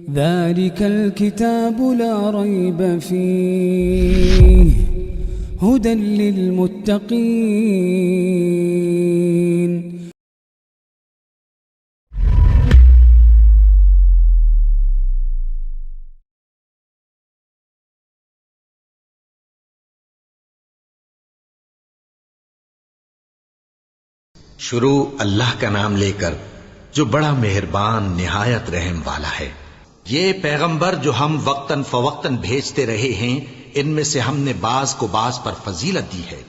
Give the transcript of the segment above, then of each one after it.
ذلك الكتاب لا ريب فيه هدى للمتقين. شروع اللہ کا نام لے کر جو بڑا مہربان نہایت رحم والا ہے۔ یہ پیغمبر جو ہم وقتاً فوقتاً بھیجتے رہے ہیں، ان میں سے ہم نے بعض کو بعض پر فضیلت دی ہے۔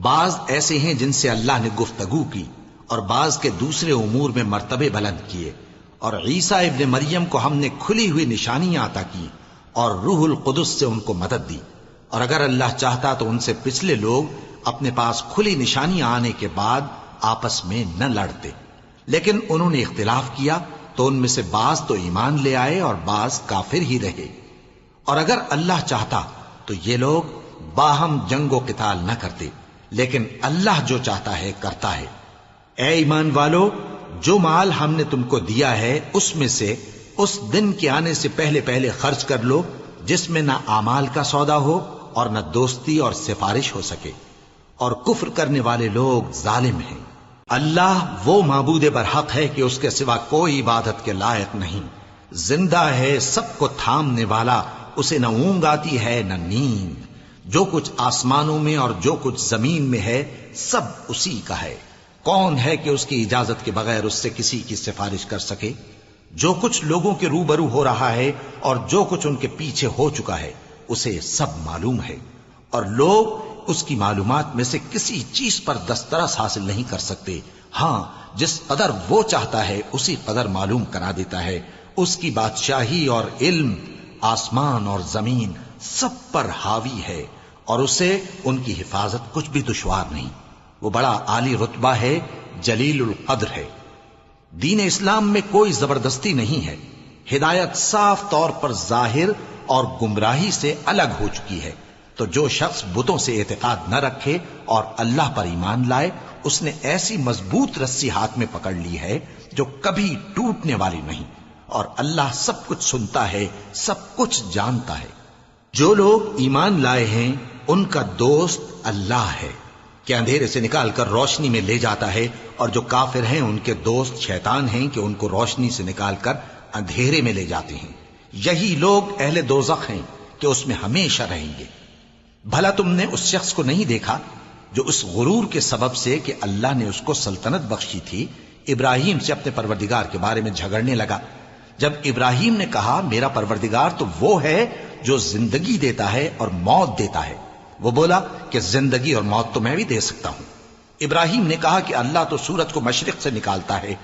بعض ایسے ہیں جن سے اللہ نے گفتگو کی، اور بعض کے دوسرے امور میں مرتبے بلند کیے، اور عیسیٰ ابن مریم کو ہم نے کھلی ہوئی نشانیاں عطا کی اور روح القدس سے ان کو مدد دی، اور اگر اللہ چاہتا تو ان سے پچھلے لوگ اپنے پاس کھلی نشانیاں آنے کے بعد آپس میں نہ لڑتے، لیکن انہوں نے اختلاف کیا تو ان میں سے بعض تو ایمان لے آئے اور بعض کافر ہی رہے۔ اور اگر اللہ چاہتا تو یہ لوگ باہم جنگ و قتال نہ کرتے، لیکن اللہ جو چاہتا ہے کرتا ہے۔ اے ایمان والو، جو مال ہم نے تم کو دیا ہے اس میں سے اس دن کے آنے سے پہلے پہلے خرچ کر لو جس میں نہ اعمال کا سودا ہو اور نہ دوستی اور سفارش ہو سکے، اور کفر کرنے والے لوگ ظالم ہیں۔ اللہ وہ معبود برحق ہے کہ اس کے سوا کوئی عبادت کے لائق نہیں، زندہ ہے، سب کو تھامنے والا، اسے نہ اونگ آتی ہے نہ نیند، جو کچھ آسمانوں میں اور جو کچھ زمین میں ہے سب اسی کا ہے۔ کون ہے کہ اس کی اجازت کے بغیر اس سے کسی کی سفارش کر سکے؟ جو کچھ لوگوں کے روبرو ہو رہا ہے اور جو کچھ ان کے پیچھے ہو چکا ہے اسے سب معلوم ہے، اور لوگ اس کی معلومات میں سے کسی چیز پر دسترس حاصل نہیں کر سکتے۔ ہاں، جس قدر وہ چاہتا ہے اسی قدر معلوم کرا دیتا ہے۔ اس کی بادشاہی اور علم آسمان اور زمین سب پر حاوی ہے، اور اسے ان کی حفاظت کچھ بھی دشوار نہیں۔ وہ بڑا عالی رتبہ ہے، جلیل القدر ہے۔ دین اسلام میں کوئی زبردستی نہیں ہے، ہدایت صاف طور پر ظاہر اور گمراہی سے الگ ہو چکی ہے۔ تو جو شخص بتوں سے اعتقاد نہ رکھے اور اللہ پر ایمان لائے، اس نے ایسی مضبوط رسی ہاتھ میں پکڑ لی ہے جو کبھی ٹوٹنے والی نہیں، اور اللہ سب کچھ سنتا ہے، سب کچھ جانتا ہے۔ جو لوگ ایمان لائے ہیں ان کا دوست اللہ ہے کہ اندھیرے سے نکال کر روشنی میں لے جاتا ہے، اور جو کافر ہیں ان کے دوست شیطان ہیں کہ ان کو روشنی سے نکال کر اندھیرے میں لے جاتے ہیں۔ یہی لوگ اہل دوزخ ہیں کہ اس میں ہمیشہ رہیں گے۔ بھلا تم نے اس شخص کو نہیں دیکھا جو اس غرور کے سبب سے کہ اللہ نے اس کو سلطنت بخشی تھی، ابراہیم سے اپنے پروردگار کے بارے میں جھگڑنے لگا؟ جب ابراہیم نے کہا میرا پروردگار تو وہ ہے جو زندگی دیتا ہے اور موت دیتا ہے، وہ بولا کہ زندگی اور موت تو میں بھی دے سکتا ہوں۔ ابراہیم نے کہا کہ اللہ تو سورج کو مشرق سے نکالتا ہے،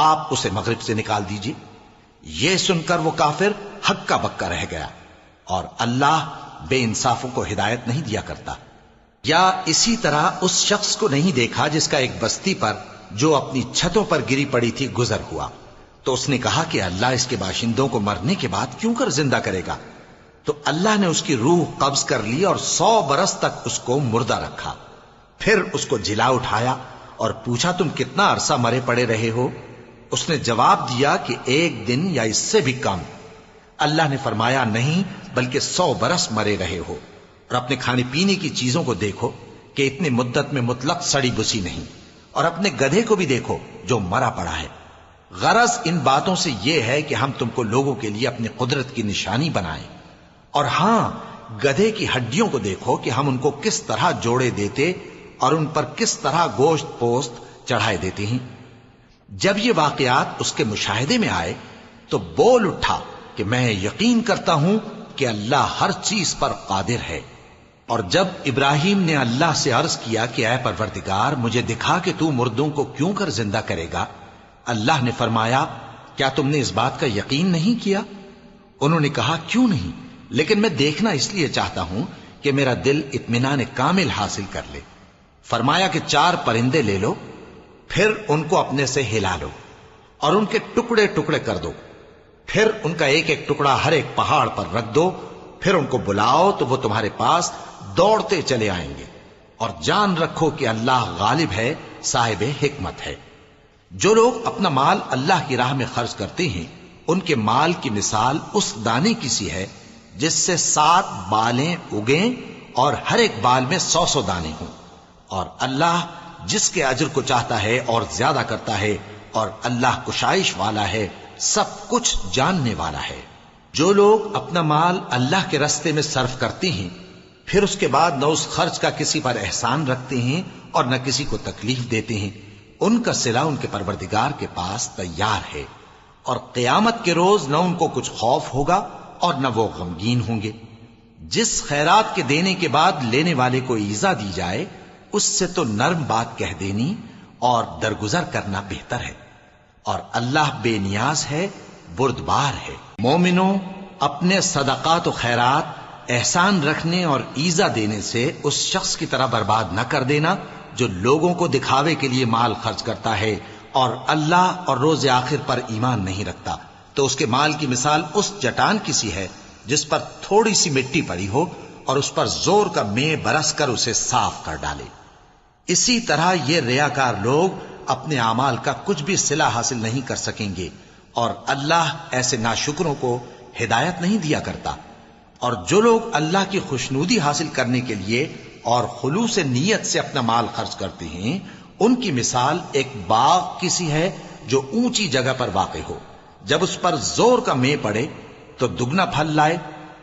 آپ اسے مغرب سے نکال دیجئے۔ یہ سن کر وہ کافر ہکا بکا رہ گیا، اور اللہ بے انصافوں کو ہدایت نہیں دیا کرتا۔ یا اسی طرح اس شخص کو نہیں دیکھا جس کا ایک بستی پر جو اپنی چھتوں پر گری پڑی تھی گزر ہوا، تو اس نے کہا کہ اللہ اس کے باشندوں کو مرنے کے بعد کیوں کر زندہ کرے گا؟ تو اللہ نے اس کی روح قبض کر لی اور 100 برس تک اس کو مردہ رکھا، پھر اس کو جلا اٹھایا اور پوچھا تم کتنا عرصہ مرے پڑے رہے ہو؟ اس نے جواب دیا کہ 1 دن یا اس سے بھی کم۔ اللہ نے فرمایا نہیں، بلکہ 100 برس مرے رہے ہو، اور اپنے کھانے پینے کی چیزوں کو دیکھو کہ اتنی مدت میں مطلق سڑی بسی نہیں، اور اپنے گدھے کو بھی دیکھو جو مرا پڑا ہے۔ غرض ان باتوں سے یہ ہے کہ ہم تم کو لوگوں کے لیے اپنی قدرت کی نشانی بنائیں، اور ہاں، گدھے کی ہڈیوں کو دیکھو کہ ہم ان کو کس طرح جوڑے دیتے اور ان پر کس طرح گوشت پوست چڑھائے دیتے ہیں۔ جب یہ واقعات اس کے مشاہدے میں آئے تو بول اٹھا کہ میں یقین کرتا ہوں کہ اللہ ہر چیز پر قادر ہے۔ اور جب ابراہیم نے اللہ سے عرض کیا کہ اے پروردگار مجھے دکھا کہ تو مردوں کو کیوں کر زندہ کرے گا، اللہ نے فرمایا کیا تم نے اس بات کا یقین نہیں کیا؟ انہوں نے کہا کیوں نہیں، لیکن میں دیکھنا اس لیے چاہتا ہوں کہ میرا دل اطمینان کامل حاصل کر لے۔ فرمایا کہ 4 پرندے لے لو، پھر ان کو اپنے سے ہلا لو اور ان کے ٹکڑے ٹکڑے کر دو، پھر ان کا ایک ایک ٹکڑا ہر ایک پہاڑ پر رکھ دو، پھر ان کو بلاؤ تو وہ تمہارے پاس دوڑتے چلے آئیں گے، اور جان رکھو کہ اللہ غالب ہے، صاحب حکمت ہے۔ جو لوگ اپنا مال اللہ کی راہ میں خرچ کرتے ہیں ان کے مال کی مثال اس دانے کی سی ہے جس سے 7 بالیں اگیں اور ہر ایک بال میں 100 دانے ہوں، اور اللہ جس کے اجر کو چاہتا ہے اور زیادہ کرتا ہے، اور اللہ کشائش والا ہے، سب کچھ جاننے والا ہے۔ جو لوگ اپنا مال اللہ کے راستے میں صرف کرتے ہیں، پھر اس کے بعد نہ اس خرچ کا کسی پر احسان رکھتے ہیں اور نہ کسی کو تکلیف دیتے ہیں، ان کا صلہ ان کے پروردگار کے پاس تیار ہے، اور قیامت کے روز نہ ان کو کچھ خوف ہوگا اور نہ وہ غمگین ہوں گے۔ جس خیرات کے دینے کے بعد لینے والے کو ایذا دی جائے، اس سے تو نرم بات کہہ دینی اور درگزر کرنا بہتر ہے، اور اللہ بے نیاز ہے، بردبار ہے۔ مومنوں، اپنے صدقات و خیرات احسان رکھنے اور ایذا دینے سے اس شخص کی طرح برباد نہ کر دینا جو لوگوں کو دکھاوے کے لیے مال خرچ کرتا ہے اور اللہ اور روز آخر پر ایمان نہیں رکھتا، تو اس کے مال کی مثال اس چٹان کی سی ہے جس پر تھوڑی سی مٹی پڑی ہو اور اس پر زور کا مے برس کر اسے صاف کر ڈالے۔ اسی طرح یہ ریاکار لوگ اپنے اعمال کا کچھ بھی صلہ حاصل نہیں کر سکیں گے، اور اللہ ایسے ناشکروں کو ہدایت نہیں دیا کرتا۔ اور جو لوگ اللہ کی خوشنودی حاصل کرنے کے لیے اور خلوص نیت سے اپنا مال خرچ کرتے ہیں، ان کی مثال ایک باغ کی سی ہے جو اونچی جگہ پر واقع ہو، جب اس پر زور کا مے پڑے تو دگنا پھل لائے،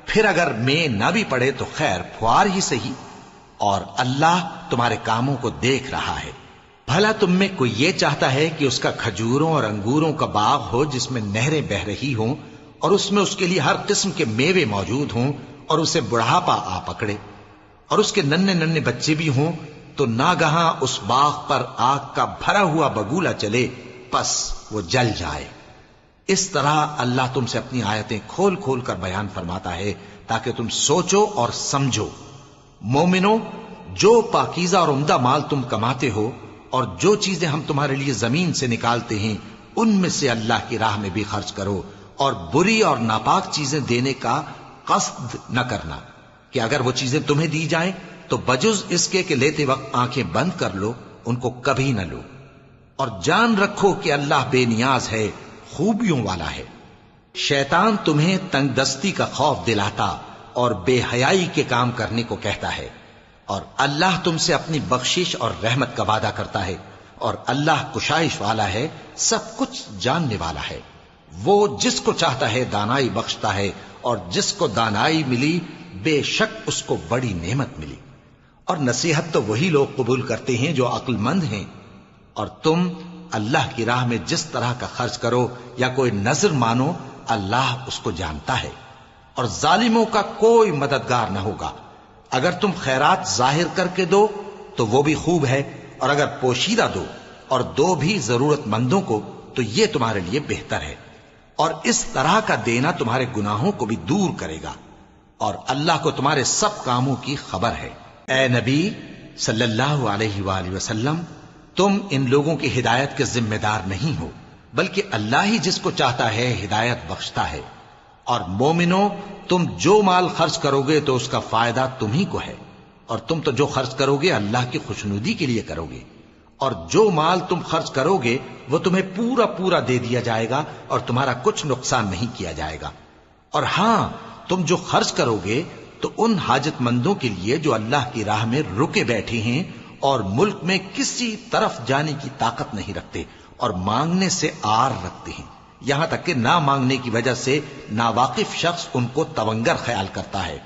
پھر اگر مے نہ بھی پڑے تو خیر پھوار ہی صحیح، اور اللہ تمہارے کاموں کو دیکھ رہا ہے۔ بھلا تم میں کوئی یہ چاہتا ہے کہ اس کا کھجوروں اور انگوروں کا باغ ہو جس میں نہریں بہ رہی ہوں اور اس میں اس کے لیے ہر قسم کے میوے موجود ہوں، اور اسے بڑھاپا آ پکڑے اور اس کے ننھے ننھے بچے بھی ہوں، تو ناگہاں اس باغ پر آگ کا بھرا ہوا بگولا چلے، پس وہ جل جائے۔ اس طرح اللہ تم سے اپنی آیتیں کھول کھول کر بیان فرماتا ہے تاکہ تم سوچو اور سمجھو۔ مومنو، جو پاکیزہ اور عمدہ مال تم کماتے ہو اور جو چیزیں ہم تمہارے لیے زمین سے نکالتے ہیں، ان میں سے اللہ کی راہ میں بھی خرچ کرو، اور بری اور ناپاک چیزیں دینے کا قصد نہ کرنا کہ اگر وہ چیزیں تمہیں دی جائیں تو بجز اس کے کہ لیتے وقت آنکھیں بند کر لو، ان کو کبھی نہ لو، اور جان رکھو کہ اللہ بے نیاز ہے، خوبیوں والا ہے۔ شیطان تمہیں تنگ دستی کا خوف دلاتا اور بے حیائی کے کام کرنے کو کہتا ہے، اور اللہ تم سے اپنی بخشش اور رحمت کا وعدہ کرتا ہے، اور اللہ کشائش والا ہے، سب کچھ جاننے والا ہے۔ وہ جس کو چاہتا ہے دانائی بخشتا ہے، اور جس کو دانائی ملی بے شک اس کو بڑی نعمت ملی۔ اور نصیحت تو وہی لوگ قبول کرتے ہیں جو عقل مند ہیں، اور تم اللہ کی راہ میں جس طرح کا خرچ کرو یا کوئی نذر مانو، اللہ اس کو جانتا ہے، اور ظالموں کا کوئی مددگار نہ ہوگا۔ اگر تم خیرات ظاہر کر کے دو تو وہ بھی خوب ہے، اور اگر پوشیدہ دو اور دو بھی ضرورت مندوں کو تو یہ تمہارے لیے بہتر ہے، اور اس طرح کا دینا تمہارے گناہوں کو بھی دور کرے گا، اور اللہ کو تمہارے سب کاموں کی خبر ہے۔ اے نبی صلی اللہ علیہ وآلہ وسلم، تم ان لوگوں کی ہدایت کے ذمہ دار نہیں ہو، بلکہ اللہ ہی جس کو چاہتا ہے ہدایت بخشتا ہے۔ اور مومنو، تم جو مال خرچ کرو گے تو اس کا فائدہ تمہیں کو ہے، اور تم تو جو خرچ کرو گے اللہ کی خوشنودی کے لیے کرو گے، اور جو مال تم خرچ کرو گے وہ تمہیں پورا پورا دے دیا جائے گا اور تمہارا کچھ نقصان نہیں کیا جائے گا۔ اور ہاں، تم جو خرچ کرو گے تو ان حاجت مندوں کے لیے جو اللہ کی راہ میں رکے بیٹھے ہیں اور ملک میں کسی طرف جانے کی طاقت نہیں رکھتے اور مانگنے سے آر رکھتے ہیں، یہاں تک کہ نہ مانگنے کی وجہ سے ناواقف شخص ان کو تونگر خیال کرتا ہے،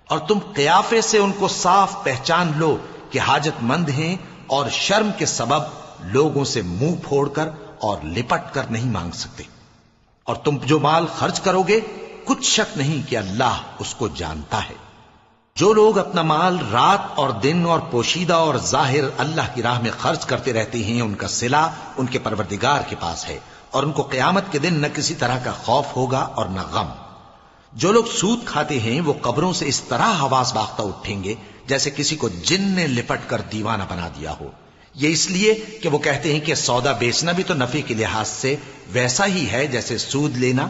اور تم قیافے سے ان کو صاف پہچان لو کہ حاجت مند ہیں، اور شرم کے سبب لوگوں سے منہ پھوڑ کر اور لپٹ کر نہیں مانگ سکتے۔ اور تم جو مال خرچ کرو گے کچھ شک نہیں کہ اللہ اس کو جانتا ہے۔ جو لوگ اپنا مال رات اور دن اور پوشیدہ اور ظاہر اللہ کی راہ میں خرچ کرتے رہتے ہیں، ان کا صلہ ان کے پروردگار کے پاس ہے، اور ان کو قیامت کے دن نہ کسی طرح کا خوف ہوگا اور نہ غم۔ جو لوگ سود کھاتے ہیں وہ قبروں سے اس طرح حواس باختہ اٹھیں گے جیسے کسی کو جن نے لپٹ کر دیوانہ بنا دیا ہو، یہ اس لیے کہ وہ کہتے ہیں کہ سودا بیچنا بھی تو نفع کے لحاظ سے ویسا ہی ہے جیسے سود لینا،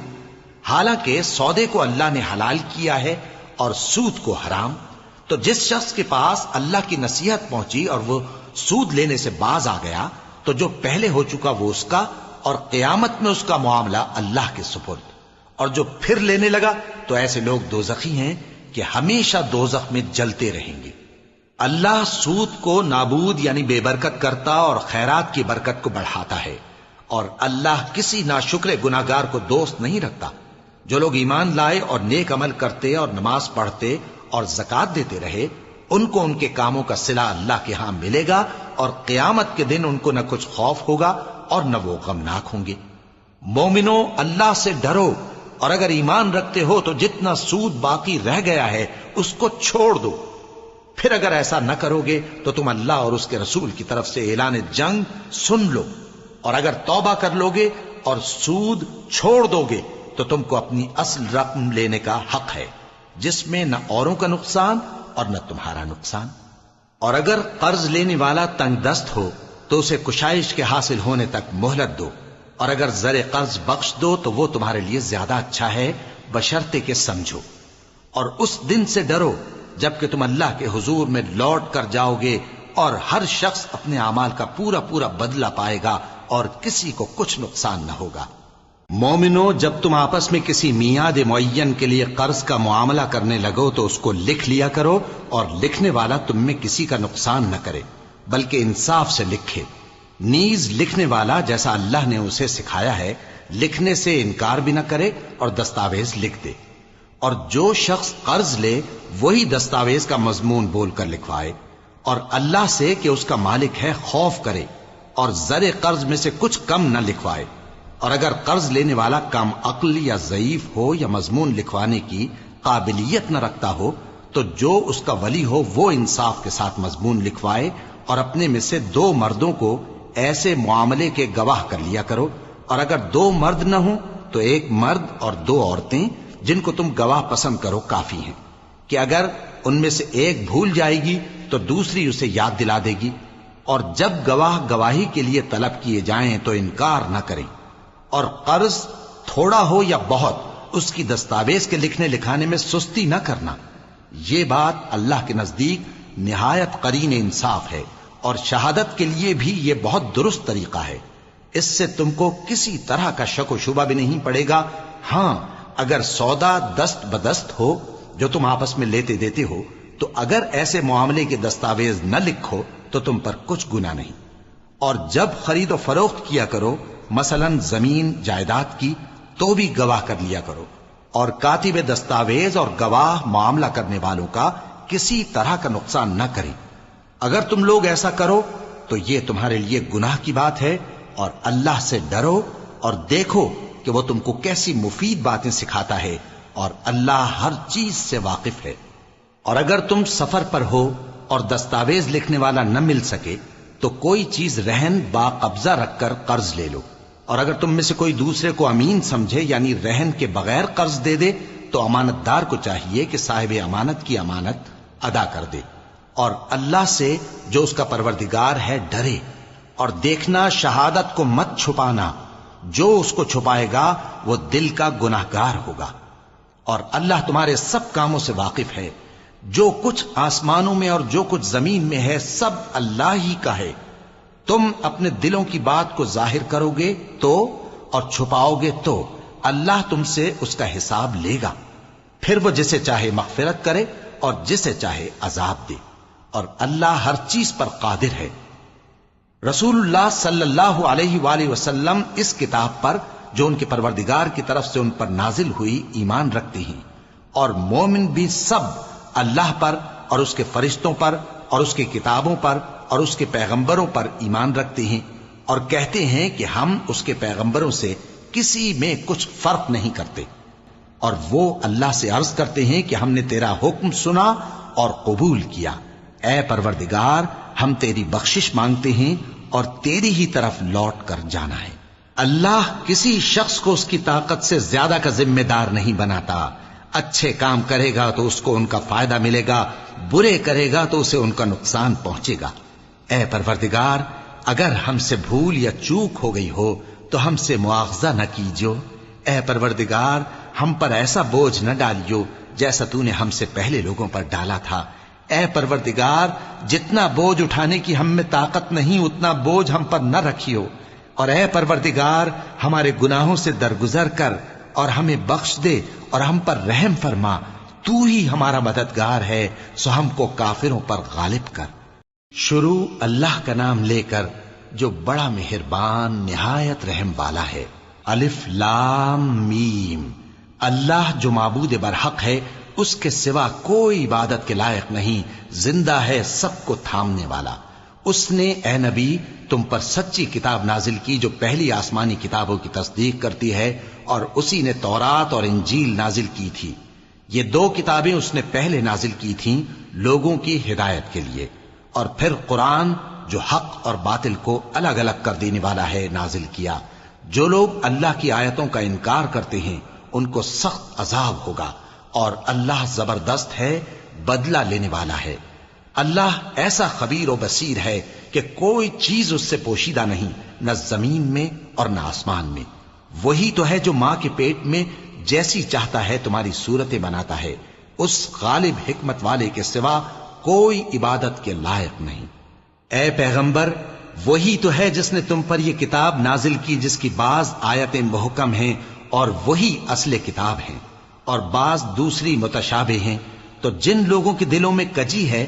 حالانکہ سودے کو اللہ نے حلال کیا ہے اور سود کو حرام۔ تو جس شخص کے پاس اللہ کی نصیحت پہنچی اور وہ سود لینے سے باز آ گیا تو جو پہلے ہو چکا وہ اس کا، اور قیامت میں اس کا معاملہ اللہ کے سپرد۔ اور جو پھر لینے لگا تو ایسے لوگ دوزخی ہیں کہ ہمیشہ دوزخ میں جلتے رہیں گے۔ اللہ سود کو نابود یعنی بے برکت کرتا اور خیرات کی برکت کو بڑھاتا ہے، اور اللہ کسی ناشکر گناہگار کو دوست نہیں رکھتا۔ جو لوگ ایمان لائے اور نیک عمل کرتے اور نماز پڑھتے اور زکات دیتے رہے، ان کو ان کے کاموں کا صلہ اللہ کے ہاں ملے گا، اور قیامت کے دن ان کو نہ کچھ خوف ہوگا اور نہ وہ غمناک ہوں گے۔ مومنو، اللہ سے ڈرو، اور اگر ایمان رکھتے ہو تو جتنا سود باقی رہ گیا ہے اس کو چھوڑ دو۔ پھر اگر ایسا نہ کرو گے تو تم اللہ اور اس کے رسول کی طرف سے اعلان جنگ سن لو، اور اگر توبہ کر لو گے اور سود چھوڑ دو گے تو تم کو اپنی اصل رقم لینے کا حق ہے، جس میں نہ اوروں کا نقصان اور نہ تمہارا نقصان۔ اور اگر قرض لینے والا تنگ دست ہو تو اسے کشائش کے حاصل ہونے تک مہلت دو، اور اگر زر قرض بخش دو تو وہ تمہارے لیے زیادہ اچھا ہے، بشرطے کہ سمجھو۔ اور اس دن سے ڈرو جبکہ تم اللہ کے حضور میں لوٹ کر جاؤ گے، اور ہر شخص اپنے اعمال کا پورا پورا بدلہ پائے گا، اور کسی کو کچھ نقصان نہ ہوگا۔ مومنو، جب تم آپس میں کسی میعاد معین کے لیے قرض کا معاملہ کرنے لگو تو اس کو لکھ لیا کرو، اور لکھنے والا تم میں کسی کا نقصان نہ کرے بلکہ انصاف سے لکھے۔ نیز لکھنے والا جیسا اللہ نے اسے سکھایا ہے لکھنے سے انکار بھی نہ کرے اور دستاویز لکھ دے، اور جو شخص قرض لے وہی دستاویز کا مضمون بول کر لکھوائے، اور اللہ سے کہ اس کا مالک ہے خوف کرے، اور زر قرض میں سے کچھ کم نہ لکھوائے۔ اور اگر قرض لینے والا کم عقل یا ضعیف ہو یا مضمون لکھوانے کی قابلیت نہ رکھتا ہو تو جو اس کا ولی ہو وہ انصاف کے ساتھ مضمون لکھوائے، اور اپنے میں سے 2 مردوں کو ایسے معاملے کے گواہ کر لیا کرو، اور اگر 2 مرد نہ ہوں تو 1 مرد اور 2 عورتیں جن کو تم گواہ پسند کرو کافی ہیں، کہ اگر ان میں سے ایک بھول جائے گی تو دوسری اسے یاد دلا دے گی، اور جب گواہ گواہی کے لیے طلب کیے جائیں تو انکار نہ کریں۔ اور قرض تھوڑا ہو یا بہت اس کی دستاویز کے لکھنے لکھانے میں سستی نہ کرنا، یہ بات اللہ کے نزدیک نہایت قرین انصاف ہے، اور شہادت کے لیے بھی یہ بہت درست طریقہ ہے۔ اس سے تم کو کسی طرح کا شک و شبہ بھی نہیں پڑے گا۔ ہاں، اگر سودا دست بدست ہو جو تم آپس میں لیتے دیتے ہو تو اگر ایسے معاملے کے دستاویز نہ لکھو تو تم پر کچھ گناہ نہیں۔ اور جب خرید و فروخت کیا کرو، مثلا زمین جائیداد کی، تو بھی گواہ کر لیا کرو، اور کاتب دستاویز اور گواہ معاملہ کرنے والوں کا کسی طرح کا نقصان نہ کریں۔ اگر تم لوگ ایسا کرو تو یہ تمہارے لیے گناہ کی بات ہے، اور اللہ سے ڈرو اور دیکھو کہ وہ تم کو کیسی مفید باتیں سکھاتا ہے، اور اللہ ہر چیز سے واقف ہے۔ اور اگر تم سفر پر ہو اور دستاویز لکھنے والا نہ مل سکے تو کوئی چیز رہن با قبضہ رکھ کر قرض لے لو، اور اگر تم میں سے کوئی دوسرے کو امین سمجھے یعنی رہن کے بغیر قرض دے دے تو امانت دار کو چاہیے کہ صاحب امانت کی امانت ادا کر دے، اور اللہ سے جو اس کا پروردگار ہے ڈرے، اور دیکھنا شہادت کو مت چھپانا، جو اس کو چھپائے گا وہ دل کا گناہگار ہوگا۔ اور اللہ تمہارے سب کاموں سے واقف ہے، جو کچھ آسمانوں میں اور جو کچھ زمین میں ہے سب اللہ ہی کا ہے۔ تم اپنے دلوں کی بات کو ظاہر کرو گے تو اور چھپاؤ گے تو اللہ تم سے اس کا حساب لے گا، پھر وہ جسے چاہے مغفرت کرے اور جسے چاہے عذاب دے، اور اللہ ہر چیز پر قادر ہے۔ رسول اللہ صلی اللہ علیہ وآلہ وسلم اس کتاب پر جو ان کے پروردگار کی طرف سے ان پر نازل ہوئی ایمان رکھتے ہیں، اور مومن بھی سب اللہ پر اور اس کے فرشتوں پر اور اس کی کتابوں پر اور اس کے پیغمبروں پر ایمان رکھتے ہیں، اور کہتے ہیں کہ ہم اس کے پیغمبروں سے کسی میں کچھ فرق نہیں کرتے، اور وہ اللہ سے عرض کرتے ہیں کہ ہم نے تیرا حکم سنا اور قبول کیا۔ اے پروردگار، ہم تیری بخشش مانگتے ہیں اور تیری ہی طرف لوٹ کر جانا ہے۔ اللہ کسی شخص کو اس کی طاقت سے زیادہ کا ذمہ دار نہیں بناتا۔ اچھے کام کرے گا تو اس کو ان کا فائدہ ملے گا، برے کرے گا تو اسے ان کا نقصان پہنچے گا۔ اے پروردگار، اگر ہم سے بھول یا چوک ہو گئی ہو تو ہم سے مواخذہ نہ کیجو۔ اے پروردگار، ہم پر ایسا بوجھ نہ ڈالیو جیسا تو نے ہم سے پہلے لوگوں پر ڈالا تھا۔ اے پروردگار، جتنا بوجھ اٹھانے کی ہم میں طاقت نہیں اتنا بوجھ ہم پر نہ رکھیو، اور اے پروردگار، ہمارے گناہوں سے درگزر کر اور ہمیں بخش دے اور ہم پر رحم فرما، تو ہی ہمارا مددگار ہے، سو ہم کو کافروں پر غالب کر۔ شروع اللہ کا نام لے کر جو بڑا مہربان نہایت رحم والا ہے۔ الف لام میم۔ اللہ جو معبود برحق ہے، اس کے سوا کوئی عبادت کے لائق نہیں، زندہ ہے، سب کو تھامنے والا۔ اس نے اے نبی تم پر سچی کتاب نازل کی جو پہلی آسمانی کتابوں کی تصدیق کرتی ہے، اور اسی نے تورات اور انجیل نازل کی تھی۔ یہ دو کتابیں اس نے پہلے نازل کی تھیں لوگوں کی ہدایت کے لیے، اور پھر قرآن جو حق اور باطل کو الگ الگ کر دینے والا ہے نازل کیا۔ جو لوگ اللہ کی آیتوں کا انکار کرتے ہیں ان کو سخت عذاب ہوگا، اور اللہ زبردست ہے، بدلہ لینے والا ہے۔ اللہ ایسا خبیر و بصیر ہے کہ کوئی چیز اس سے پوشیدہ نہیں، نہ زمین میں اور نہ آسمان میں۔ وہی تو ہے جو ماں کے پیٹ میں جیسی چاہتا ہے تمہاری صورتیں بناتا ہے، اس غالب حکمت والے کے سوا کوئی عبادت کے لائق نہیں۔ اے پیغمبر، وہی تو ہے جس نے تم پر یہ کتاب نازل کی جس کی بعض آیتیں محکم ہیں اور وہی اصل کتاب ہیں، اور بعض دوسری متشابہ ہیں۔ تو جن لوگوں کے دلوں میں کجی ہے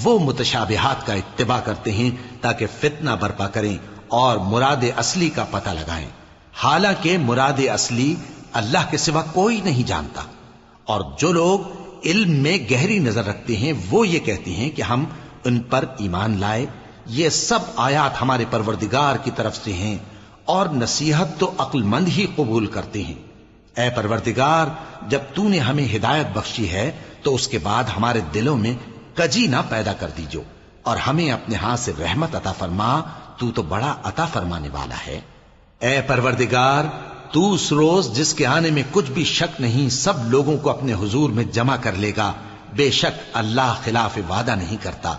وہ متشابہات کا اتباع کرتے ہیں تاکہ فتنہ برپا کریں اور مراد اصلی کا پتہ لگائیں، حالانکہ مراد اصلی اللہ کے سوا کوئی نہیں جانتا۔ اور جو لوگ علم میں گہری نظر رکھتے ہیں وہ یہ کہتے ہیں کہ ہم ان پر ایمان لائے، یہ سب آیات ہمارے پروردگار کی طرف سے ہیں، اور نصیحت تو عقل مند ہی قبول کرتے ہیں۔ اے پروردگار، جب تو نے ہمیں ہدایت بخشی ہے تو اس کے بعد ہمارے دلوں میں کجی نہ پیدا کر دیجو، اور ہمیں اپنے ہاتھ سے رحمت عطا فرما، تو بڑا عطا فرمانے والا ہے۔ اے پروردگار، تو اس روز جس کے آنے میں کچھ بھی شک نہیں سب لوگوں کو اپنے حضور میں جمع کر لے گا، بے شک اللہ خلاف وعدہ نہیں کرتا۔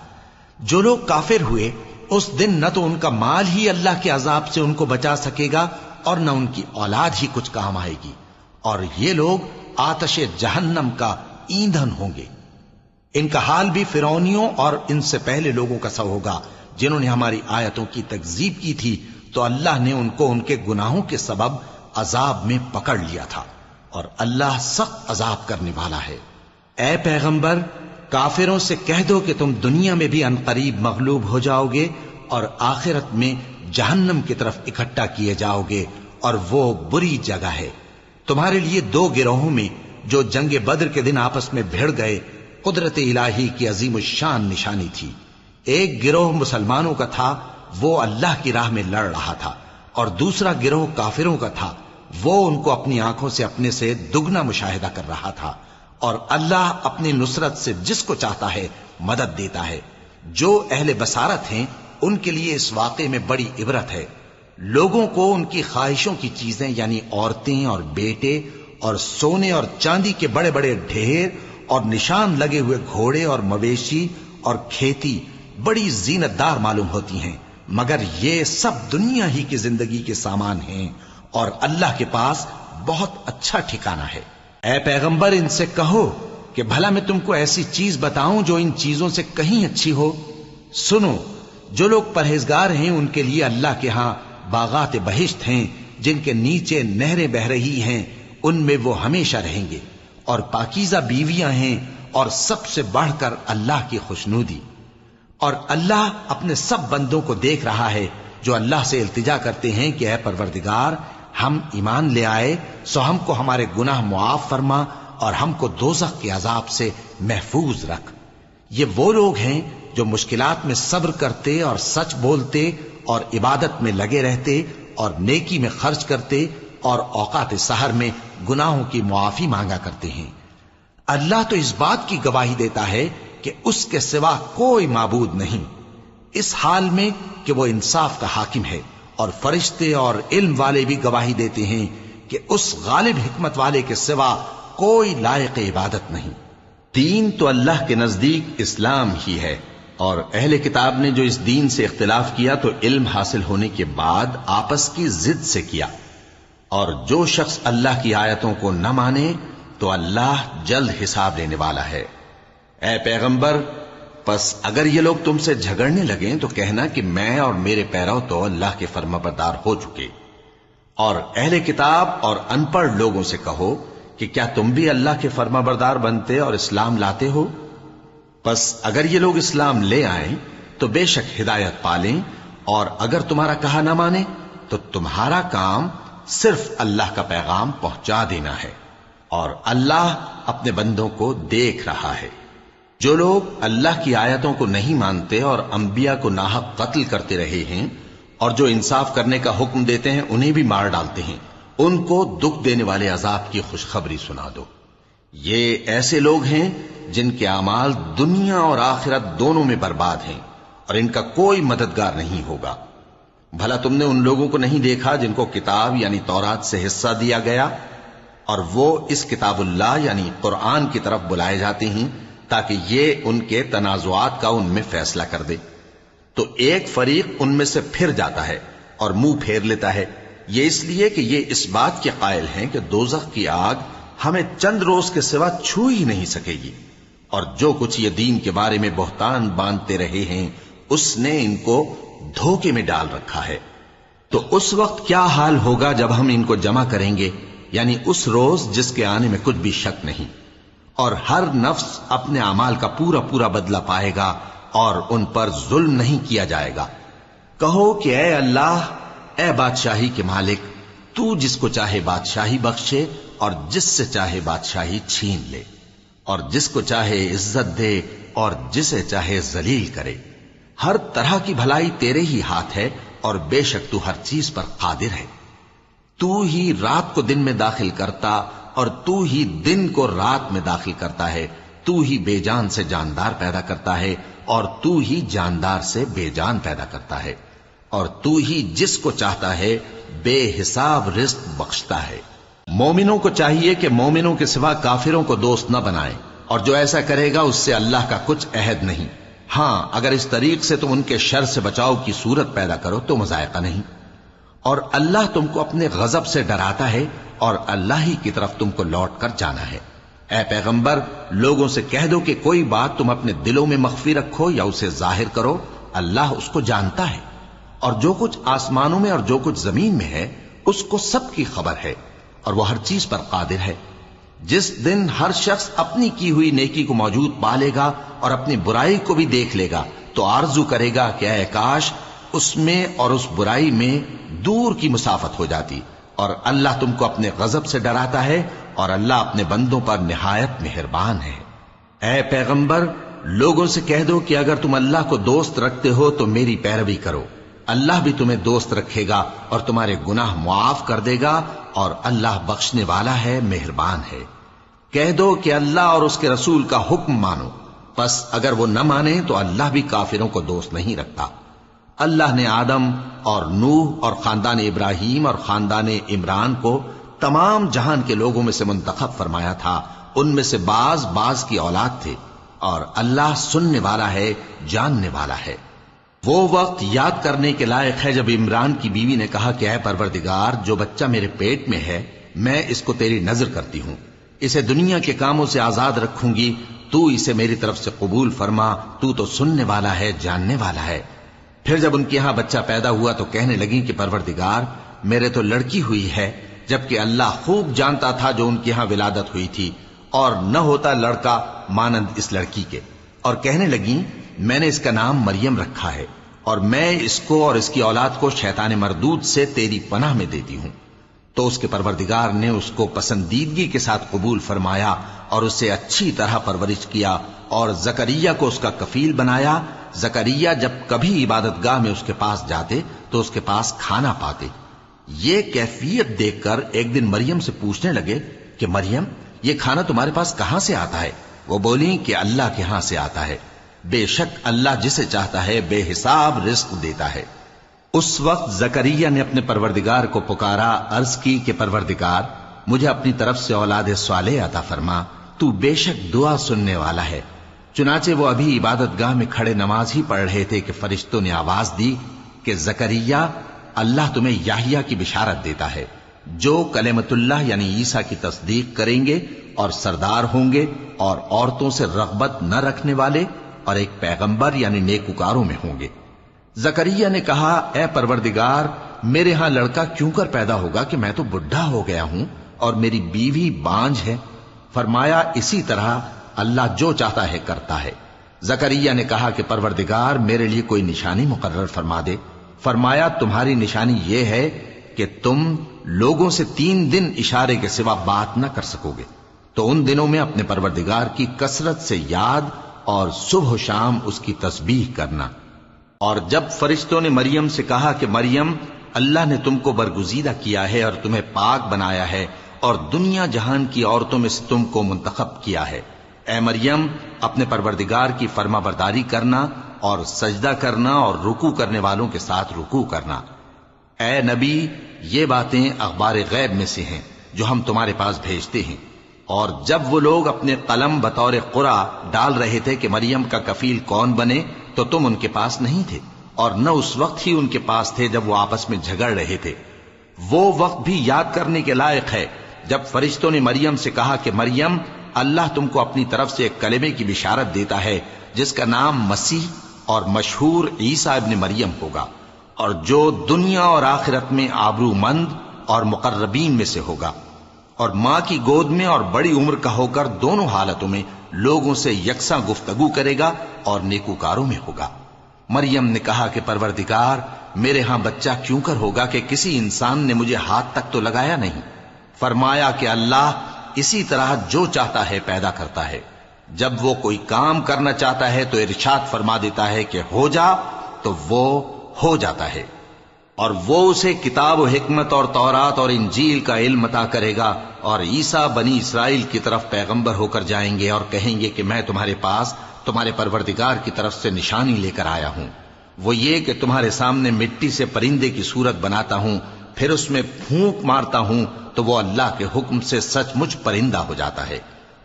جو لوگ کافر ہوئے اس دن نہ تو ان کا مال ہی اللہ کے عذاب سے ان کو بچا سکے گا اور نہ ان کی اولاد ہی کچھ کام آئے گی، اور یہ لوگ آتش جہنم کا ایندھن ہوں گے۔ ان کا حال بھی فرعونیوں اور ان سے پہلے لوگوں کا سا ہوگا جنہوں نے ہماری آیتوں کی تکذیب کی تھی، تو اللہ نے ان کو ان کے گناہوں کے سبب عذاب میں پکڑ لیا تھا، اور اللہ سخت عذاب کرنے والا ہے۔ اے پیغمبر، کافروں سے کہہ دو کہ تم دنیا میں بھی عنقریب مغلوب ہو جاؤ گے اور آخرت میں جہنم کی طرف اکٹھا کیے جاؤ گے، اور وہ بری جگہ ہے۔ تمہارے لیے دو گروہوں میں جو جنگ بدر کے دن آپس میں بھڑ گئے قدرت الہی کی عظیم الشان نشانی تھی۔ ایک گروہ مسلمانوں کا تھا، وہ اللہ کی راہ میں لڑ رہا تھا، اور دوسرا گروہ کافروں کا تھا، وہ ان کو اپنی آنکھوں سے اپنے سے دگنا مشاہدہ کر رہا تھا۔ اور اللہ اپنی نصرت سے جس کو چاہتا ہے مدد دیتا ہے۔ جو اہل بصارت ہیں ان کے لیے اس واقعے میں بڑی عبرت ہے۔ لوگوں کو ان کی خواہشوں کی چیزیں یعنی عورتیں اور بیٹے اور سونے اور چاندی کے بڑے بڑے ڈھیر اور نشان لگے ہوئے گھوڑے اور مویشی اور کھیتی بڑی زینت دار معلوم ہوتی ہیں، مگر یہ سب دنیا ہی کی زندگی کے سامان ہیں، اور اللہ کے پاس بہت اچھا ٹھکانہ ہے۔ اے پیغمبر، ان سے کہو کہ بھلا میں تم کو ایسی چیز بتاؤں جو ان چیزوں سے کہیں اچھی ہو؟ سنو، جو لوگ پرہیزگار ہیں ان کے لیے اللہ کے ہاں باغات بہشت ہیں جن کے نیچے نہریں بہ رہی ہیں، ان میں وہ ہمیشہ رہیں گے، اور پاکیزہ بیویاں ہیں، اور سب سے بڑھ کر اللہ کی خوشنودی۔ اور اللہ اپنے سب بندوں کو دیکھ رہا ہے جو اللہ سے التجا کرتے ہیں کہ اے پروردگار، ہم ایمان لے آئے سو ہم کو ہمارے گناہ معاف فرما اور ہم کو دوزخ کے عذاب سے محفوظ رکھ۔ یہ وہ لوگ ہیں جو مشکلات میں صبر کرتے اور سچ بولتے اور عبادت میں لگے رہتے اور نیکی میں خرچ کرتے اور اوقات سحر میں گناہوں کی معافی مانگا کرتے ہیں۔ اللہ تو اس بات کی گواہی دیتا ہے کہ اس کے سوا کوئی معبود نہیں، اس حال میں کہ وہ انصاف کا حاکم ہے، اور فرشتے اور علم والے بھی گواہی دیتے ہیں کہ اس غالب حکمت والے کے سوا کوئی لائق عبادت نہیں۔ دین تو اللہ کے نزدیک اسلام ہی ہے، اور اہل کتاب نے جو اس دین سے اختلاف کیا تو علم حاصل ہونے کے بعد آپس کی ضد سے کیا، اور جو شخص اللہ کی آیتوں کو نہ مانے تو اللہ جلد حساب لینے والا ہے۔ اے پیغمبر، پس اگر یہ لوگ تم سے جھگڑنے لگیں تو کہنا کہ میں اور میرے پیرو تو اللہ کے فرمانبردار ہو چکے، اور اہل کتاب اور ان پڑھ لوگوں سے کہو کہ کیا تم بھی اللہ کے فرما بردار بنتے اور اسلام لاتے ہو؟ پس اگر یہ لوگ اسلام لے آئیں تو بے شک ہدایت پالیں، اور اگر تمہارا کہا نہ مانے تو تمہارا کام صرف اللہ کا پیغام پہنچا دینا ہے، اور اللہ اپنے بندوں کو دیکھ رہا ہے۔ جو لوگ اللہ کی آیتوں کو نہیں مانتے اور انبیاء کو ناحق قتل کرتے رہے ہیں، اور جو انصاف کرنے کا حکم دیتے ہیں انہیں بھی مار ڈالتے ہیں، ان کو دکھ دینے والے عذاب کی خوشخبری سنا دو۔ یہ ایسے لوگ ہیں جن کے اعمال دنیا اور آخرت دونوں میں برباد ہیں، اور ان کا کوئی مددگار نہیں ہوگا۔ بھلا تم نے ان لوگوں کو نہیں دیکھا جن کو کتاب یعنی تورات سے حصہ دیا گیا، اور وہ اس کتاب اللہ یعنی قرآن کی طرف بلائے جاتے ہیں تاکہ یہ ان کے تنازعات کا ان میں فیصلہ کر دے، تو ایک فریق ان میں سے پھر جاتا ہے اور منہ پھیر لیتا ہے، یہ اس لیے کہ یہ اس بات کے قائل ہیں کہ دوزخ کی آگ ہمیں چند روز کے سوا چھو ہی نہیں سکے گی، اور جو کچھ یہ دین کے بارے میں بہتان باندھتے رہے ہیں اس نے ان کو دھوکے میں ڈال رکھا ہے۔ تو اس وقت کیا حال ہوگا جب ہم ان کو جمع کریں گے، یعنی اس روز جس کے آنے میں کچھ بھی شک نہیں، اور ہر نفس اپنے اعمال کا پورا پورا بدلہ پائے گا اور ان پر ظلم نہیں کیا جائے گا۔ کہو کہ اے اللہ، اے بادشاہی کے مالک، تو جس کو چاہے بادشاہی بخشے اور جس سے چاہے بادشاہی چھین لے، اور جس کو چاہے عزت دے اور جسے چاہے ذلیل کرے۔ ہر طرح کی بھلائی تیرے ہی ہاتھ ہے، اور بے شک تو ہر چیز پر قادر ہے۔ تو ہی رات کو دن میں داخل کرتا اور تو ہی دن کو رات میں داخل کرتا ہے، تو ہی بے جان سے جاندار پیدا کرتا ہے اور تو ہی جاندار سے بے جان پیدا کرتا ہے، اور تو ہی جس کو چاہتا ہے بے حساب رزق بخشتا ہے۔ مومنوں کو چاہیے کہ مومنوں کے سوا کافروں کو دوست نہ بنائیں، اور جو ایسا کرے گا اس سے اللہ کا کچھ عہد نہیں۔ ہاں اگر اس طریق سے تم ان کے شر سے بچاؤ کی صورت پیدا کرو تو مذائقہ نہیں، اور اللہ تم کو اپنے غضب سے ڈراتا ہے، اور اللہ ہی کی طرف تم کو لوٹ کر جانا ہے۔ اے پیغمبر، لوگوں سے کہہ دو کہ کوئی بات تم اپنے دلوں میں مخفی رکھو یا اسے ظاہر کرو، اللہ اس کو جانتا ہے، اور جو کچھ آسمانوں میں اور جو کچھ زمین میں ہے اس کو سب کی خبر ہے، اور وہ ہر چیز پر قادر ہے۔ جس دن ہر شخص اپنی کی ہوئی نیکی کو موجود پا لے گا اور اپنی برائی کو بھی دیکھ لے گا تو آرزو کرے گا کہ اے کاش اس میں اور اس برائی میں دور کی مسافت ہو جاتی، اور اللہ تم کو اپنے غضب سے ڈراتا ہے، اور اللہ اپنے بندوں پر نہایت مہربان ہے۔ اے پیغمبر، لوگوں سے کہہ دو کہ اگر تم اللہ کو دوست رکھتے ہو تو میری پیروی کرو، اللہ بھی تمہیں دوست رکھے گا اور تمہارے گناہ معاف کر دے گا، اور اللہ بخشنے والا ہے، مہربان ہے۔ کہہ دو کہ اللہ اور اس کے رسول کا حکم مانو، پس اگر وہ نہ مانے تو اللہ بھی کافروں کو دوست نہیں رکھتا۔ اللہ نے آدم اور نوح اور خاندان ابراہیم اور خاندان عمران کو تمام جہان کے لوگوں میں سے منتخب فرمایا تھا، ان میں سے بعض بعض کی اولاد تھے، اور اللہ سننے والا ہے، جاننے والا ہے۔ وہ وقت یاد کرنے کے لائق ہے جب عمران کی بیوی نے کہا کہ اے پروردگار، جو بچہ میرے پیٹ میں ہے میں اس کو تیری نظر کرتی ہوں، اسے دنیا کے کاموں سے آزاد رکھوں گی، تو اسے میری طرف سے قبول فرما، تو تو سننے والا ہے، جاننے والا ہے۔ پھر جب ان کے ہاں بچہ پیدا ہوا تو کہنے لگی کہ پروردگار، میرے تو لڑکی ہوئی ہے، جبکہ اللہ خوب جانتا تھا جو ان کے ہاں ولادت ہوئی تھی، اور نہ ہوتا لڑکا مانند اس لڑکی کے۔ اور کہنے لگیں میں نے اس کا نام مریم رکھا ہے، اور میں اس کو اور اس کی اولاد کو شیطان مردود سے تیری پناہ میں دیتی ہوں۔ تو اس کے پروردگار نے اس کو پسندیدگی کے ساتھ قبول فرمایا اور اسے اچھی طرح پرورش کیا، اور زکریا کو اس کا کفیل بنایا۔ زکریا جب کبھی عبادت گاہ میں اس کے پاس جاتے تو اس کے پاس کھانا پاتے۔ یہ کیفیت دیکھ کر ایک دن مریم سے پوچھنے لگے کہ مریم، یہ کھانا تمہارے پاس کہاں سے آتا ہے؟ وہ بولی کہ اللہ کے ہاں سے آتا ہے، بے شک اللہ جسے چاہتا ہے بے حساب رزق دیتا ہے۔ اس وقت زکریا نے اپنے پروردگار کو پکارا، عرض کی کہ پروردگار، مجھے اپنی طرف سے اولاد صالح عطا فرما، تو بے شک دعا سننے والا ہے۔ چنانچہ وہ ابھی عبادت گاہ میں کھڑے نماز ہی پڑھ رہے تھے کہ فرشتوں نے آواز دی کہ زکریا، اللہ تمہیں یحییٰ کی بشارت دیتا ہے، جو کلمۃ اللہ یعنی عیسیٰ کی تصدیق کریں گے اور سردار ہوں گے، اور عورتوں سے رغبت نہ رکھنے والے، اور ایک پیغمبر یعنی نیکوکاروں میں ہوں گے۔ زکریا نے کہا، اے پروردگار، میرے ہاں لڑکا کیوں کر پیدا ہوگا کہ میں تو بڈھا ہو گیا ہوں اور میری بیوی بانجھ ہے؟ فرمایا اسی طرح اللہ جو چاہتا ہے کرتا ہے۔ زکریا نے کہا کہ پروردگار میرے لیے کوئی نشانی مقرر فرما دے۔ فرمایا تمہاری نشانی یہ ہے کہ تم لوگوں سے 3 دن اشارے کے سوا بات نہ کر سکو گے، تو ان دنوں میں اپنے پروردگار کی کثرت سے یاد اور صبح و شام اس کی تسبیح کرنا۔ اور جب فرشتوں نے مریم سے کہا کہ مریم، اللہ نے تم کو برگزیدہ کیا ہے اور تمہیں پاک بنایا ہے اور دنیا جہان کی عورتوں میں سے تم کو منتخب کیا ہے، اے مریم اپنے پروردگار کی فرما برداری کرنا اور سجدہ کرنا اور رکوع کرنے والوں کے ساتھ رکوع کرنا۔ اے نبی، یہ باتیں اخبار غیب میں سے ہیں جو ہم تمہارے پاس بھیجتے ہیں۔ اور جب وہ لوگ اپنے قلم بطور قرعہ ڈال رہے تھے کہ مریم کا کفیل کون بنے، تو تم ان کے پاس نہیں تھے، اور نہ اس وقت ہی ان کے پاس تھے جب وہ آپس میں جھگڑ رہے تھے۔ وہ وقت بھی یاد کرنے کے لائق ہے جب فرشتوں نے مریم سے کہا کہ مریم، اللہ تم کو اپنی طرف سے ایک کلمے کی بشارت دیتا ہے جس کا نام مسیح اور مشہور عیسیٰ ابن مریم ہوگا، اور جو دنیا اور آخرت میں آبرو مند اور مقربین میں سے ہوگا، اور ماں کی گود میں اور بڑی عمر کا ہو کر دونوں حالتوں میں لوگوں سے یکساں گفتگو کرے گا اور نیکوکاروں میں ہوگا۔ مریم نے کہا کہ پروردگار، میرے ہاں بچہ کیوں کر ہوگا کہ کسی انسان نے مجھے ہاتھ تک تو لگایا نہیں؟ فرمایا کہ اللہ اسی طرح جو چاہتا ہے پیدا کرتا ہے، جب وہ کوئی کام کرنا چاہتا ہے تو ارشاد فرما دیتا ہے کہ ہو جا، تو وہ ہو جاتا ہے۔ اور وہ اسے کتاب و حکمت اور تورات اور انجیل کا علم عطا کرے گا، اور عیسیٰ بنی اسرائیل کی طرف پیغمبر ہو کر جائیں گے اور کہیں گے کہ میں تمہارے پاس تمہارے پروردگار کی طرف سے نشانی لے کر آیا ہوں، وہ یہ کہ تمہارے سامنے مٹی سے پرندے کی صورت بناتا ہوں، پھر اس میں پھونک مارتا ہوں تو وہ اللہ کے حکم سے سچ مچ پرندہ ہو جاتا ہے،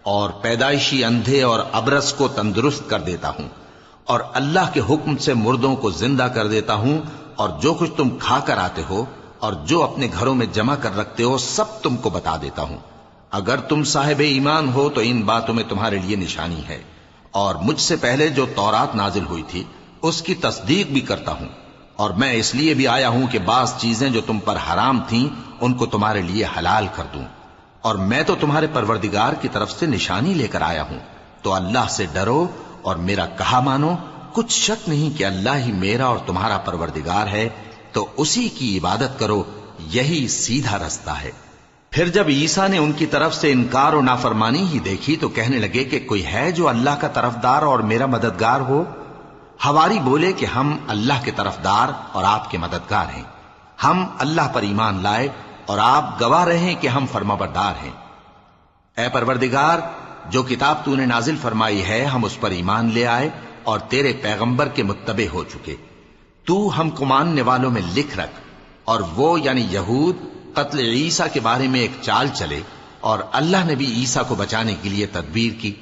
اور پیدائشی اندھے اور ابرص کو تندرست کر دیتا ہوں، اور اللہ کے حکم سے مردوں کو زندہ کر دیتا ہوں، اور جو کچھ تم کھا کر آتے ہو اور جو اپنے گھروں میں جمع کر رکھتے ہو سب تم کو بتا دیتا ہوں۔ اگر تم صاحب ایمان ہو تو ان باتوں میں تمہارے لیے نشانی ہے، اور مجھ سے پہلے جو تورات نازل ہوئی تھی اس کی تصدیق بھی کرتا ہوں، اور میں اس لیے بھی آیا ہوں کہ بعض چیزیں جو تم پر حرام تھیں ان کو تمہارے لیے حلال کر دوں، اور میں تو تمہارے پروردگار کی طرف سے نشانی لے کر آیا ہوں، تو اللہ سے ڈرو اور میرا کہا مانو۔ کچھ شک نہیں کہ اللہ ہی میرا اور تمہارا پروردگار ہے، تو اسی کی عبادت کرو، یہی سیدھا رستہ ہے۔ پھر جب عیسیٰ نے ان کی طرف سے انکار و نافرمانی ہی دیکھی تو کہنے لگے کہ کوئی ہے جو اللہ کا طرفدار اور میرا مددگار ہو؟ حواری بولے کہ ہم اللہ کے طرفدار اور آپ کے مددگار ہیں، ہم اللہ پر ایمان لائے اور آپ گواہ رہیں کہ ہم فرمانبردار ہیں۔ اے پروردگار، جو کتاب تو نے نازل فرمائی ہے ہم اس پر ایمان لے آئے اور تیرے پیغمبر کے متبع ہو چکے، تو ہم کو ماننے والوں میں لکھ رکھ۔ اور وہ یعنی یہود قتل عیسیٰ کے بارے میں ایک چال چلے، اور اللہ نے بھی عیسیٰ کو بچانے کے لیے تدبیر کی،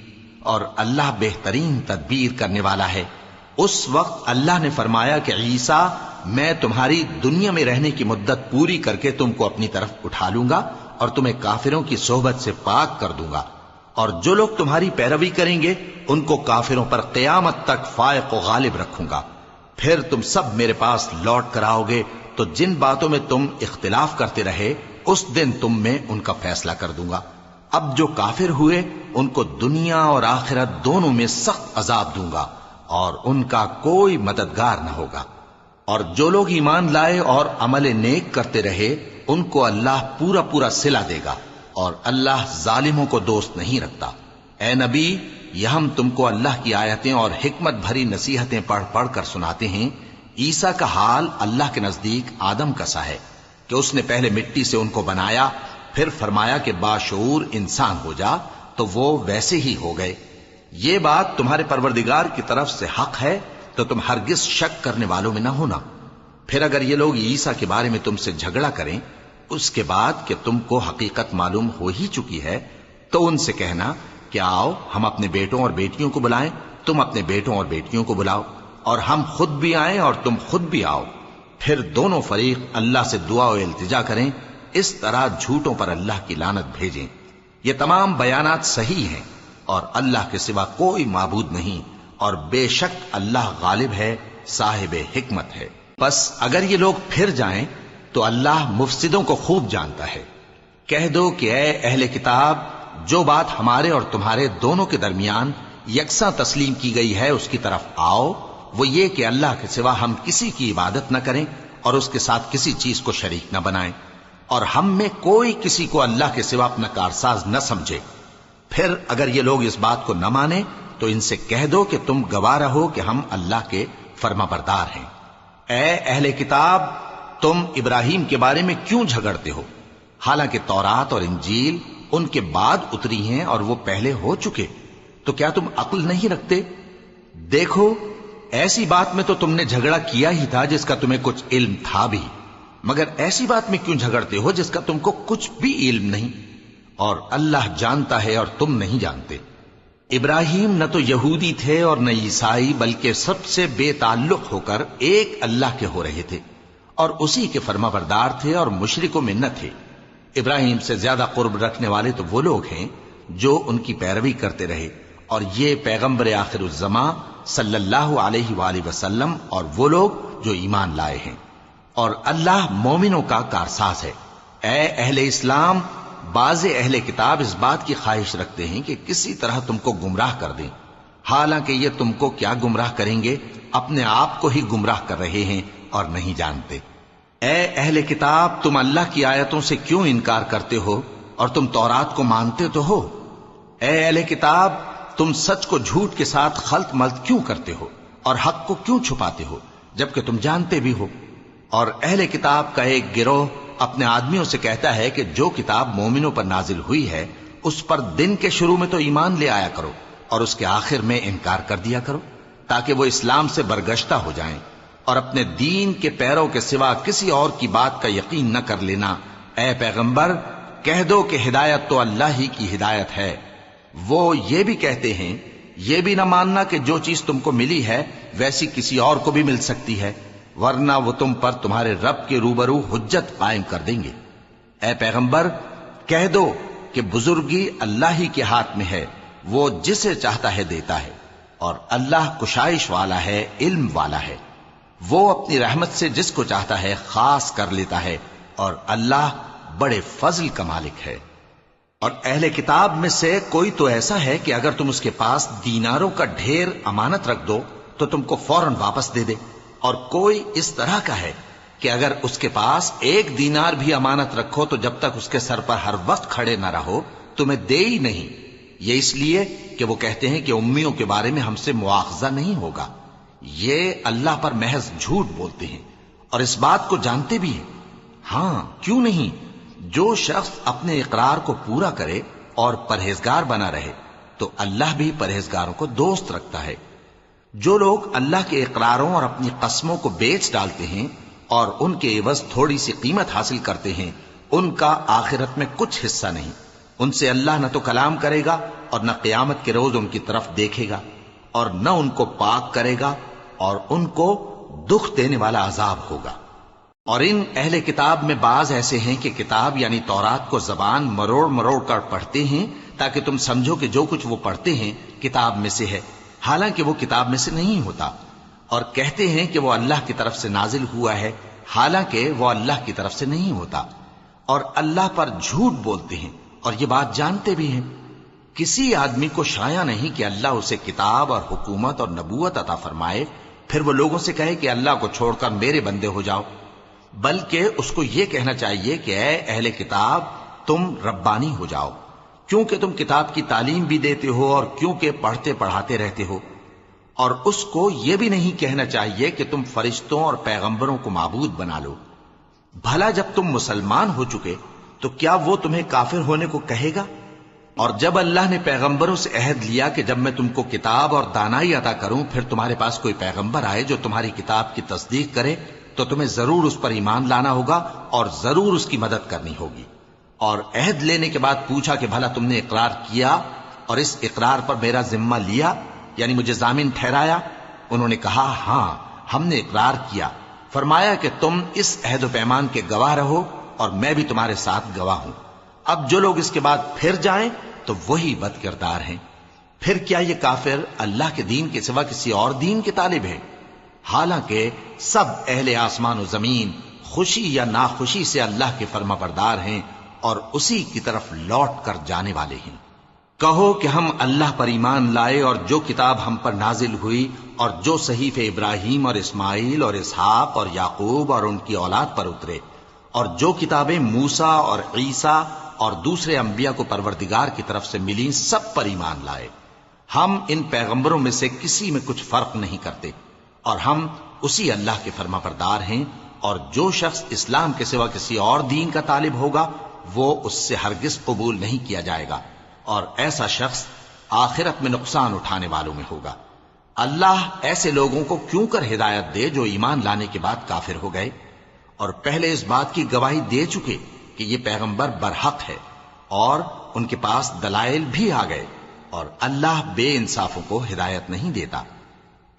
اور اللہ بہترین تدبیر کرنے والا ہے۔ اس وقت اللہ نے فرمایا کہ عیسیٰ، میں تمہاری دنیا میں رہنے کی مدت پوری کر کے تم کو اپنی طرف اٹھا لوں گا اور تمہیں کافروں کی صحبت سے پاک کر دوں گا، اور جو لوگ تمہاری پیروی کریں گے ان کو کافروں پر قیامت تک فائق و غالب رکھوں گا۔ پھر تم سب میرے پاس لوٹ کر آؤ گے، تو جن باتوں میں تم اختلاف کرتے رہے اس دن تم میں ان کا فیصلہ کر دوں گا۔ اب جو کافر ہوئے ان کو دنیا اور آخرت دونوں میں سخت عذاب دوں گا، اور ان کا کوئی مددگار نہ ہوگا۔ اور جو لوگ ایمان لائے اور عمل نیک کرتے رہے ان کو اللہ پورا پورا صلہ دے گا، اور اللہ ظالموں کو دوست نہیں رکھتا۔ اے نبی، یہ ہم تم کو اللہ کی آیتیں اور حکمت بھری نصیحتیں پڑھ پڑھ کر سناتے ہیں۔ عیسیٰ کا حال اللہ کے نزدیک آدم کا سا ہے کہ اس نے پہلے مٹی سے ان کو بنایا، پھر فرمایا کہ باشعور انسان ہو جا، تو وہ ویسے ہی ہو گئے۔ یہ بات تمہارے پروردگار کی طرف سے حق ہے، تو تم ہرگز شک کرنے والوں میں نہ ہونا۔ پھر اگر یہ لوگ عیسیٰ کے بارے میں تم سے جھگڑا کریں اس کے بعد کہ تم کو حقیقت معلوم ہو ہی چکی ہے، تو ان سے کہنا کہ آؤ ہم اپنے بیٹوں اور بیٹیوں کو بلائیں، تم اپنے بیٹوں اور بیٹیوں کو بلاؤ، اور ہم خود بھی آئیں اور تم خود بھی آؤ، پھر دونوں فریق اللہ سے دعا و التجا کریں، اس طرح جھوٹوں پر اللہ کی لعنت بھیجیں۔ یہ تمام بیانات صحیح ہیں، اور اللہ کے سوا کوئی معبود نہیں، اور بے شک اللہ غالب ہے، صاحب حکمت ہے۔ بس اگر یہ لوگ پھر جائیں تو اللہ مفسدوں کو خوب جانتا ہے۔ کہہ دو کہ اے اہل کتاب، جو بات ہمارے اور تمہارے دونوں کے درمیان یکساں تسلیم کی گئی ہے اس کی طرف آؤ، وہ یہ کہ اللہ کے سوا ہم کسی کی عبادت نہ کریں اور اس کے ساتھ کسی چیز کو شریک نہ بنائیں، اور ہم میں کوئی کسی کو اللہ کے سوا اپنا کارساز نہ سمجھے۔ پھر اگر یہ لوگ اس بات کو نہ مانیں تو ان سے کہہ دو کہ تم گواہ رہو کہ ہم اللہ کے فرما بردار ہیں۔ اے اہل کتاب، تم ابراہیم کے بارے میں کیوں جھگڑتے ہو؟ حالانکہ تورات اور انجیل ان کے بعد اتری ہیں اور وہ پہلے ہو چکے، تو کیا تم عقل نہیں رکھتے؟ دیکھو، ایسی بات میں تو تم نے جھگڑا کیا ہی تھا جس کا تمہیں کچھ علم تھا بھی، مگر ایسی بات میں کیوں جھگڑتے ہو جس کا تم کو کچھ بھی علم نہیں؟ اور اللہ جانتا ہے اور تم نہیں جانتے۔ ابراہیم نہ تو یہودی تھے اور نہ عیسائی، بلکہ سب سے بے تعلق ہو کر ایک اللہ کے ہو رہے تھے اور اسی کے فرما بردار تھے اور مشرکوں میں نہ تھے۔ ابراہیم سے زیادہ قرب رکھنے والے تو وہ لوگ ہیں جو ان کی پیروی کرتے رہے، اور یہ پیغمبر آخر الزماں صلی اللہ علیہ وآلہ وسلم اور وہ لوگ جو ایمان لائے ہیں، اور اللہ مومنوں کا کارساز ہے۔ اے اہل اسلام، بعض اہل کتاب اس بات کی خواہش رکھتے ہیں کہ کسی طرح تم کو گمراہ کر دیں، حالانکہ یہ تم کو کیا گمراہ کریں گے، اپنے آپ کو ہی گمراہ کر رہے ہیں اور نہیں جانتے۔ اے اہل کتاب، تم اللہ کی آیتوں سے کیوں انکار کرتے ہو اور تم تورات کو مانتے تو ہو؟ اے اہل کتاب، تم سچ کو جھوٹ کے ساتھ خلط ملط کیوں کرتے ہو اور حق کو کیوں چھپاتے ہو جبکہ تم جانتے بھی ہو؟ اور اہل کتاب کا ایک گروہ اپنے آدمیوں سے کہتا ہے کہ جو کتاب مومنوں پر نازل ہوئی ہے اس پر دن کے شروع میں تو ایمان لے آیا کرو اور اس کے آخر میں انکار کر دیا کرو، تاکہ وہ اسلام سے برگشتہ ہو جائیں، اور اپنے دین کے پیروں کے سوا کسی اور کی بات کا یقین نہ کر لینا۔ اے پیغمبر، کہہ دو کہ ہدایت تو اللہ ہی کی ہدایت ہے۔ وہ یہ بھی کہتے ہیں، یہ بھی نہ ماننا کہ جو چیز تم کو ملی ہے ویسی کسی اور کو بھی مل سکتی ہے، ورنہ وہ تم پر تمہارے رب کے روبرو حجت قائم کر دیں گے۔ اے پیغمبر، کہہ دو کہ بزرگی اللہ ہی کے ہاتھ میں ہے، وہ جسے چاہتا ہے دیتا ہے، اور اللہ کشائش والا ہے، علم والا ہے۔ وہ اپنی رحمت سے جس کو چاہتا ہے خاص کر لیتا ہے، اور اللہ بڑے فضل کا مالک ہے۔ اور اہل کتاب میں سے کوئی تو ایسا ہے کہ اگر تم اس کے پاس دیناروں کا ڈھیر امانت رکھ دو تو تم کو فوراً واپس دے دے، اور کوئی اس طرح کا ہے کہ اگر اس کے پاس ایک دینار بھی امانت رکھو تو جب تک اس کے سر پر ہر وقت کھڑے نہ رہو تمہیں دے ہی نہیں۔ یہ اس لیے کہ وہ کہتے ہیں کہ امیوں کے بارے میں ہم سے مواخذہ نہیں ہوگا۔ یہ اللہ پر محض جھوٹ بولتے ہیں اور اس بات کو جانتے بھی ہیں۔ ہاں، کیوں نہیں؟ جو شخص اپنے اقرار کو پورا کرے اور پرہیزگار بنا رہے تو اللہ بھی پرہیزگاروں کو دوست رکھتا ہے۔ جو لوگ اللہ کے اقراروں اور اپنی قسموں کو بیچ ڈالتے ہیں اور ان کے عوض تھوڑی سی قیمت حاصل کرتے ہیں، ان کا آخرت میں کچھ حصہ نہیں۔ ان سے اللہ نہ تو کلام کرے گا اور نہ قیامت کے روز ان کی طرف دیکھے گا، اور نہ ان کو پاک کرے گا، اور ان کو دکھ دینے والا عذاب ہوگا۔ اور ان اہل کتاب میں بعض ایسے ہیں کہ کتاب یعنی تورات کو زبان مروڑ مروڑ کر پڑھتے ہیں تاکہ تم سمجھو کہ جو کچھ وہ پڑھتے ہیں کتاب میں سے ہے، حالانکہ وہ کتاب میں سے نہیں ہوتا، اور کہتے ہیں کہ وہ اللہ کی طرف سے نازل ہوا ہے، حالانکہ وہ اللہ کی طرف سے نہیں ہوتا، اور اللہ پر جھوٹ بولتے ہیں اور یہ بات جانتے بھی ہیں۔ کسی آدمی کو شایع نہیں کہ اللہ اسے کتاب اور حکومت اور نبوت عطا فرمائے، پھر وہ لوگوں سے کہے کہ اللہ کو چھوڑ کر میرے بندے ہو جاؤ، بلکہ اس کو یہ کہنا چاہیے کہ اے اہل کتاب، تم ربانی ہو جاؤ، کیونکہ تم کتاب کی تعلیم بھی دیتے ہو اور کیونکہ پڑھتے پڑھاتے رہتے ہو۔ اور اس کو یہ بھی نہیں کہنا چاہیے کہ تم فرشتوں اور پیغمبروں کو معبود بنا لو۔ بھلا جب تم مسلمان ہو چکے تو کیا وہ تمہیں کافر ہونے کو کہے گا؟ اور جب اللہ نے پیغمبروں سے عہد لیا کہ جب میں تم کو کتاب اور دانائی عطا کروں پھر تمہارے پاس کوئی پیغمبر آئے جو تمہاری کتاب کی تصدیق کرے تو تمہیں ضرور اس پر ایمان لانا ہوگا اور ضرور اس کی مدد کرنی ہوگی۔ اور عہد لینے کے بعد پوچھا کہ بھلا تم نے اقرار کیا اور اس اقرار پر میرا ذمہ لیا، یعنی مجھے ضامن ٹھہرایا؟ انہوں نے کہا ہاں، ہم نے اقرار کیا۔ فرمایا کہ تم اس عہد و پیمان کے گواہ رہو اور میں بھی تمہارے ساتھ گواہ ہوں۔ اب جو لوگ اس کے بعد پھر جائیں تو وہی بد کردار ہیں۔ پھر کیا یہ کافر اللہ کے دین کے سوا کسی اور دین کے طالب ہیں؟ حالانکہ سب اہل آسمان و زمین خوشی یا ناخوشی سے اللہ کے فرما بردار ہیں اور اسی کی طرف لوٹ کر جانے والے ہیں۔ کہو کہ ہم اللہ پر ایمان لائے اور جو کتاب ہم پر نازل ہوئی اور جو صحیفے ابراہیم اور اسماعیل اور اسحاق اور یعقوب اور ان کی اولاد پر اترے، اور جو کتابیں موسیٰ اور عیسیٰ اور دوسرے انبیاء کو پروردگار کی طرف سے ملی، سب پر ایمان لائے۔ ہم ان پیغمبروں میں سے کسی میں کچھ فرق نہیں کرتے، اور ہم اسی اللہ کے فرما بردار ہیں، اور جو شخص اسلام کے سوا کسی اور دین کا طالب ہوگا وہ اس سے ہرگز قبول نہیں کیا جائے گا، اور ایسا شخص آخرت میں نقصان اٹھانے والوں میں ہوگا۔ اللہ ایسے لوگوں کو کیوں کر ہدایت دے جو ایمان لانے کے بعد کافر ہو گئے اور پہلے اس بات کی گواہی دے چکے کہ یہ پیغمبر برحق ہے، اور ان کے پاس دلائل بھی آ گئے، اور اللہ بے انصافوں کو ہدایت نہیں دیتا۔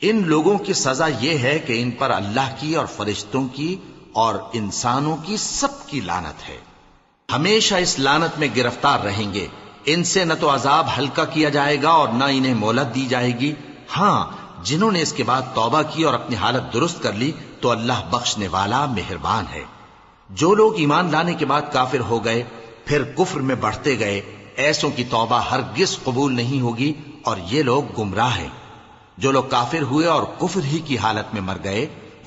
ان لوگوں کی سزا یہ ہے کہ ان پر اللہ کی اور فرشتوں کی اور انسانوں کی سب کی لعنت ہے، ہمیشہ اس لعنت میں گرفتار رہیں گے۔ ان سے نہ تو عذاب ہلکا کیا جائے گا اور نہ انہیں مہلت دی جائے گی۔ ہاں، جنہوں نے اس کے بعد توبہ کی اور اپنی حالت درست کر لی تو اللہ بخشنے والا مہربان ہے۔ جو لوگ ایمان لانے کے بعد کافر ہو گئے پھر کفر میں بڑھتے گئے، ایسوں کی توبہ ہرگز قبول نہیں ہوگی، اور یہ لوگ گمراہ ہیں۔ جو لوگ کافر ہوئے اور کفر ہی کی حالت میں مر گئے،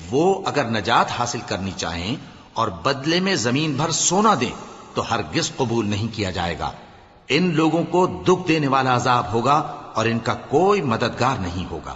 وہ اگر نجات حاصل کرنی چاہیں اور بدلے میں زمین بھر سونا دیں تو ہرگز قبول نہیں کیا جائے گا۔ ان لوگوں کو دکھ دینے والا عذاب ہوگا اور ان کا کوئی مددگار نہیں ہوگا۔